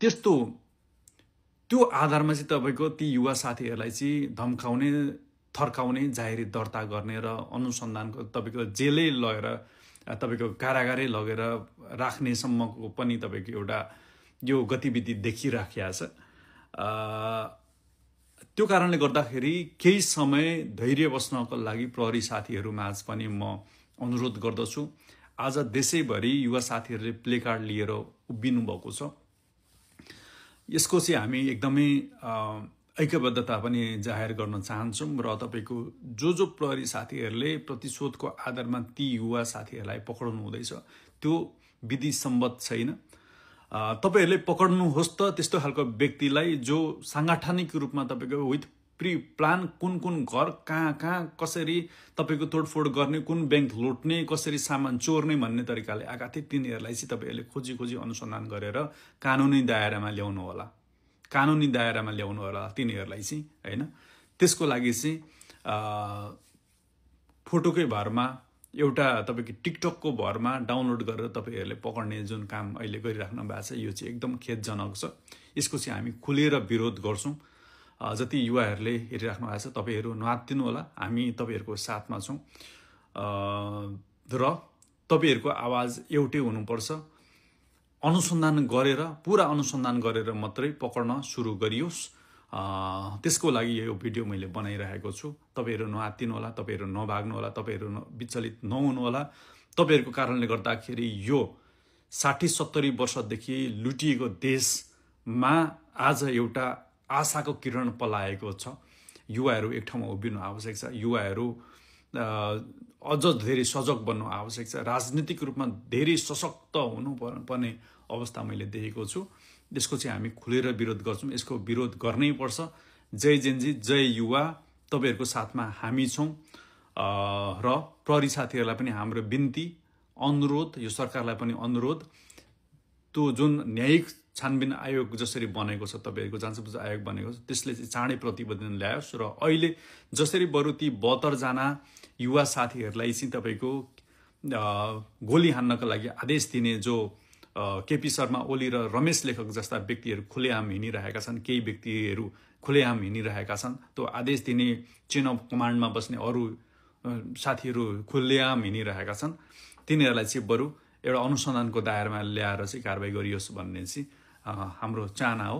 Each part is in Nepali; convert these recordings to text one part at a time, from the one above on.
त्यस्तो त्यो आधारमा चाहिँ तपाईको ती युवा साथीहरूलाई चाहिँ धम्काउने थर्काउने जाहेरी दर्ता गर्ने र अनुसन्धानको तपाईको जेलै लगेर तपाईको कारागारै लगेर राख्ने सम्मको पनि तपाईको एउटा यो गतिविधि देखिराखेको छ। त्यो कारणले गर्दाखेरि केही समय धैर्य बस्नको लागि प्रहरी साथीहरूमाझ पनि म अनुरोध गर्दछु। आज देशैभरि युवा साथीहरूले प्ले कार्ड लिएर उभिनु भएको छ। यसको चाहिँ हामी एकदमै ऐक्यबद्धता पनि जाहेर गर्न चाहन्छौँ र तपाईको जो प्रहरी साथीहरूले प्रतिशोधको आधारमा ती युवा साथीहरूलाई पक्राउनु हुँदैछ त्यो विधि सम्मत छैन। तपाईहरूले पक्राउनुहोस् त त्यस्तो खालको व्यक्तिलाई जो सांगठनिक रूपमा तपाईको विथ प्री प्लान कुन घर कहाँ कसरी तपाईको तोडफोड गर्ने, कुन बैंक लुट्ने, कसरी सामान चोर्ने भन्ने तरिकाले आएका थिए, तिनीहरूलाई चाहिँ तपाईहरूले खोजी अनुसन्धान गरेर कानुनी दायरामा ल्याउनु होला, तिनीहरूलाई चाहिँ हैन। त्यसको लागि चाहिँ फोटोकै भरमा एउटा तपाईको टिकटकको भरमा डाउनलोड गरेर तपाईहरूले पक्र्ने जुन काम अहिले गरिराख्नु भएको छ यो चाहिँ एकदम खेदजनक छ। यसको चाहिँ हामी खुलेर विरोध गर्छौं। जति युवाहरूले हेरिराख्नु भएको छ तपाईहरू नआत्तिनु होला, हामी तपाईहरूको साथमा छौं र तपाईहरूको आवाज एउटै हुनुपर्छ। अनुसन्धान गरेर पूरा अनुसन्धान गरेर मात्रै पक्र्न सुरु गरियोस्। त्यसको लागि यो भिडियो मैले बनाइरहेको छु। तपाईहरू नआत्तिनु होला, तपाईहरू नभाग्नु होला, तपाईहरू विचलित नहुनु होला। तपाईहरूको कारणले गर्दाखेरि यो 60-70 वर्षदेखि लुटिएको देशमा आज एउटा आशाको किरण पलाएको छ। युवाहरू एक ठाउँमा उभिनु आवश्यक छ। युवाहरू अझ धेरै सजग बन्नु आवश्यक छ। राजनीतिक रूपमा धेरै सशक्त हुनुपर्ने अवस्था मैले देखेको छु। यसको चाहिँ हामी खुलेर विरोध गर्छौं। यसको विरोध गर्नै पर्छ। जय जेनजी, जय युवा, तपाईहरुको साथमा हामी छौं। र प्रहरी साथीहरूलाई पनि हाम्रो बिन्ती अनुरोध, यो सरकारलाई पनि अनुरोध, त्यो जुन न्यायिक छानबिन आयोग जसरी बनेको छ, तपाईहरुको जाँचबुझ आयोग बनेको छ, त्यसले चाहिँ चाँडै प्रतिवेदन ल्याओस् र अहिले जसरी बरु ती 72 जना युवा साथीहरूलाई चाहिँ तपाईको गोली हान्नका लागि आदेश दिने जो केपी शर्मा ओली र रमेश लेखक जस्ता व्यक्तिहरू खुलेआम हिँडिरहेका छन्, केही व्यक्तिहरू खुलेआम हिँडिरहेका छन्, त्यो आदेश दिने चेन अफ कमान्डमा बस्ने अरू साथीहरू खुलेआम हिँडिरहेका छन्, तिनीहरूलाई चाहिँ बरु एउटा अनुसन्धानको दायरामा ल्याएर चाहिँ कारबाही गरियोस् भन्ने चाहिँ हाम्रो चाहना हो।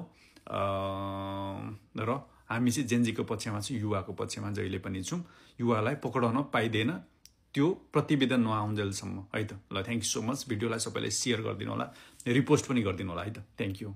र हामी चाहिँ जेनजीको पक्षमा छौं, युवाको पक्षमा जहिले पनि छौं। युवालाई पक्राउन पाइदैन त्यो प्रतिवेदन नआउन्जेलसम्म है त। ल थ्यांक यू सो मच। भिडियोलाई सबैले शेयर गरिदिनु होला, रिपोस्ट पनि गरिदिनु होला है त। Thank you.